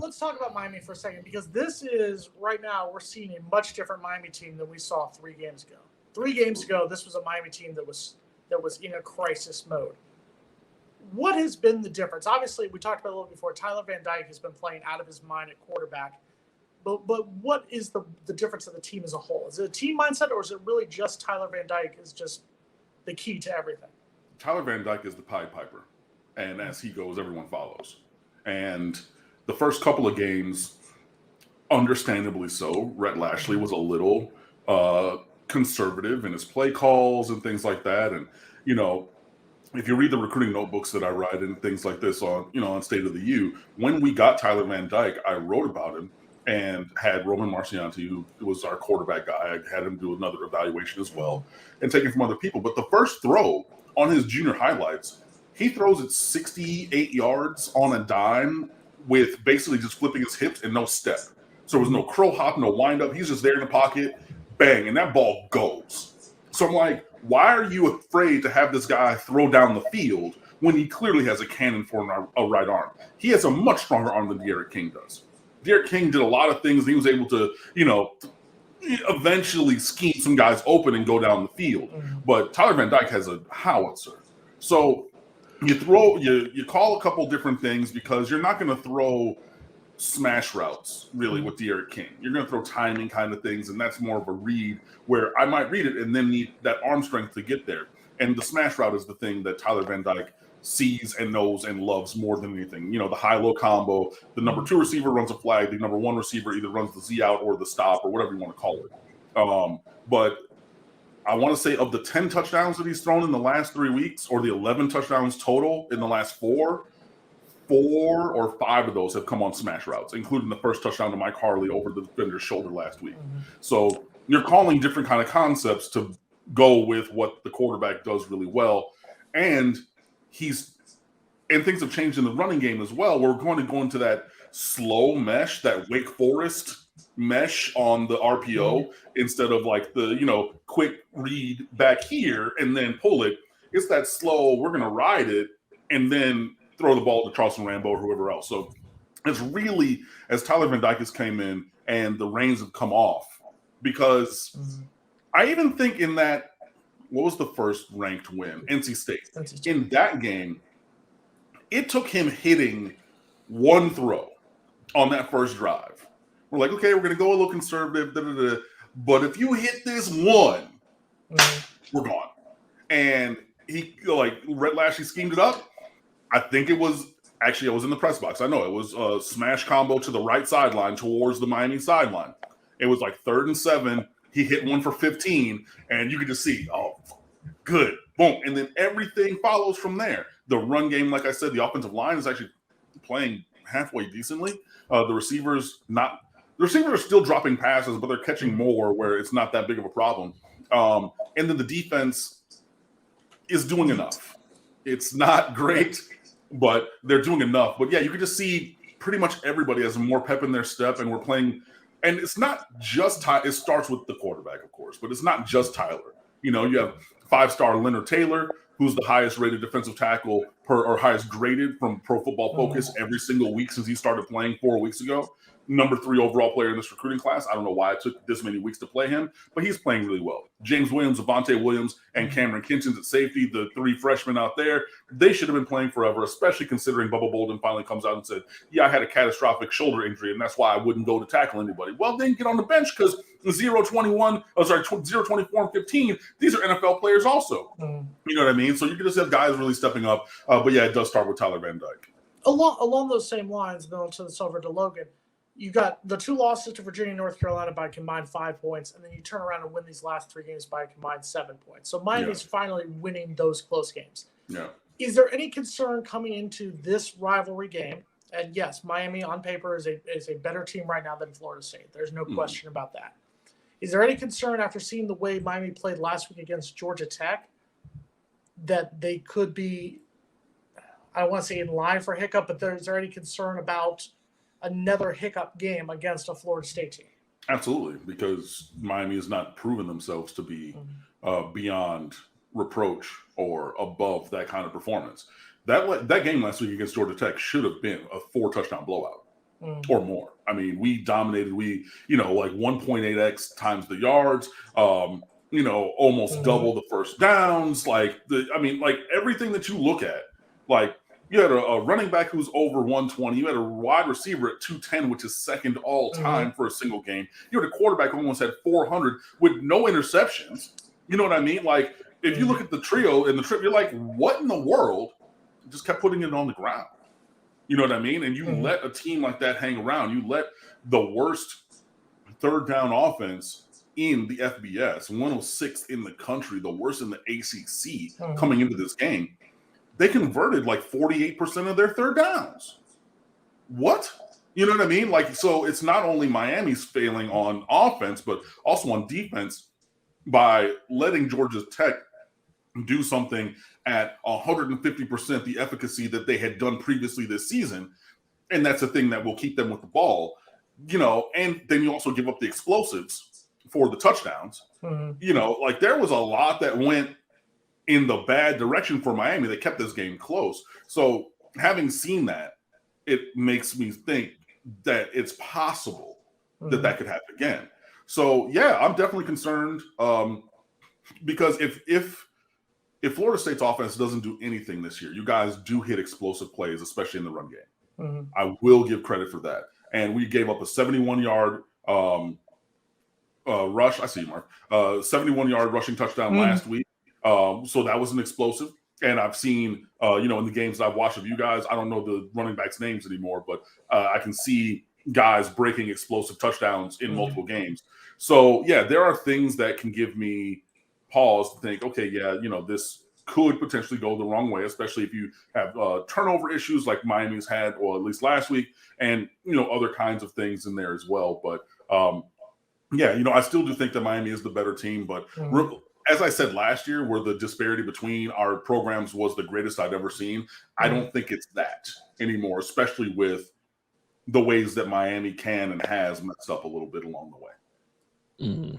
let's talk about Miami for a second, because this is right now we're seeing a much different Miami team than we saw 3 games ago. 3 games ago, this was a Miami team that was in a crisis mode. What has been the difference? Obviously, we talked about it a little before. Tyler Van Dyke has been playing out of his mind at quarterback. But what is the difference of the team as a whole? Is it a team mindset, or is it really just Tyler Van Dyke is just the key to everything? Tyler Van Dyke is the Pied Piper, and as he goes, everyone follows. And the first couple of games, understandably so, Rhett Lashley was a little conservative in his play calls and things like that. And, if you read the recruiting notebooks that I write and things like this on State of the U, when we got Tyler Van Dyke, I wrote about him and had Roman Marcianti, who was our quarterback guy. I had him do another evaluation as well and taken from other people. But the first throw on his junior highlights, he throws it 68 yards on a dime with basically just flipping his hips and no step. So there was no crow hop, no wind up. He's just there in the pocket, bang, and that ball goes. So I'm like, why are you afraid to have this guy throw down the field when he clearly has a cannon for a right arm? He has a much stronger arm than D'Eriq King does. D'Eriq King did a lot of things. He was able to, eventually scheme some guys open and go down the field. But Tyler Van Dyke has a howitzer. So you call a couple different things because you're not going to throw smash routes really with D'Eriq King. You're going to throw timing kind of things, and that's more of a read where I might read it and then need that arm strength to get there. And the smash route is the thing that Tyler Van Dyke sees and knows and loves more than anything. The high-low combo, the number 2 receiver runs a flag, the number 1 receiver either runs the Z out or the stop or whatever you want to call it. But I want to say of the 10 touchdowns that he's thrown in the last 3 weeks, or the 11 touchdowns total in the last 4 or 5 of those have come on smash routes, including the first touchdown to Mike Harley over the defender's shoulder last week. So you're calling different kind of concepts to go with what the quarterback does really well. And things have changed in the running game as well. We're going to go into that slow mesh, that Wake Forest mesh on the RPO instead of like the, quick read back here and then pull it. It's that slow, we're going to ride it and then throw the ball to Charleston Rambo or whoever else. So it's really, as Tyler Van Dyke has came in and the reins have come off, because I even think in that, what was the first ranked win? NC State. In that game, it took him hitting one throw on that first drive. We're like, okay, we're going to go a little conservative, but if you hit this one, we're gone. And he, Rhett Lashley schemed it up. I think it was, actually, I was in the press box. I know it was a smash combo to the right sideline towards the Miami sideline. It was like 3rd and 7. He hit one for 15, and you could just see, oh, good, boom. And then everything follows from there. The run game, like I said, the offensive line is actually playing halfway decently. The receivers are still dropping passes, but they're catching more where it's not that big of a problem. And then the defense is doing enough. It's not great, but they're doing enough. But yeah, you can just see pretty much everybody has more pep in their step, and we're playing. And it's not just it starts with the quarterback, of course, but it's not just Tyler. You have 5-star Leonard Taylor, who's the highest rated defensive tackle or highest graded from Pro Football Focus every single week since he started playing 4 weeks ago. Number 3 overall player in this recruiting class. I don't know why it took this many weeks to play him, but he's playing really well. James Williams, Avante Williams, and Cameron Kinchins at safety, the 3 freshmen out there, they should have been playing forever, especially considering Bubba Bolden finally comes out and said, yeah, I had a catastrophic shoulder injury, and that's why I wouldn't go to tackle anybody. Well, then get on the bench because 0-24 and 15, these are NFL players also. You know what I mean? So you can just have guys really stepping up. But yeah, it does start with Tyler Van Dyke. Along those same lines, going to the Silver to Logan, you got the 2 losses to Virginia and North Carolina by combined 5 points, and then you turn around and win these last 3 games by combined 7 points. So Miami's finally winning those close games. Yeah. Is there any concern coming into this rivalry game? And yes, Miami on paper is a better team right now than Florida State. There's no question about that. Is there any concern after seeing the way Miami played last week against Georgia Tech that they could be, I don't want to say in line for hiccup, but is there any concern about another hiccup game against a Florida State team? Absolutely, because Miami has not proven themselves to be beyond reproach or above that kind of performance. That game last week against Georgia Tech should have been a 4-touchdown blowout. or more. I mean, we dominated. We, like 1.8x times the yards. Almost double the first downs. Like everything that you look at, like you had a running back who's over 120. You had a wide receiver at 210, which is second all time for a single game. You had a quarterback who almost had 400 with no interceptions. You know what I mean? Like if you look at the trio and the trip, you're like, what in the world? Just kept putting it on the ground. You know what I mean? And you let a team like that hang around. You let the worst third down offense in the FBS, 106th in the country, the worst in the ACC coming into this game. They converted like 48% of their third downs. What? You know what I mean? Like, so it's not only Miami's failing on offense, but also on defense by letting Georgia Tech do something at 150% the efficacy that they had done previously this season. And that's a thing that will keep them with the ball, and then you also give up the explosives for the touchdowns. Like there was a lot that went in the bad direction for Miami that kept this game close. So having seen that, it makes me think that it's possible that could happen again. So yeah, I'm definitely concerned because if Florida State's offense doesn't do anything this year, you guys do hit explosive plays, especially in the run game. I will give credit for that. And we gave up a 71-yard rush. I see you, Mark. 71-yard rushing touchdown last week. So that was an explosive. And I've seen, in the games I've watched of you guys, I don't know the running backs' names anymore, but I can see guys breaking explosive touchdowns in multiple games. So, yeah, there are things that can give me pause to think, okay, yeah, this could potentially go the wrong way, especially if you have turnover issues like Miami's had, or at least last week, and, other kinds of things in there as well. But, I still do think that Miami is the better team, but as I said last year, where the disparity between our programs was the greatest I've ever seen, I don't think it's that anymore, especially with the ways that Miami can and has messed up a little bit along the way.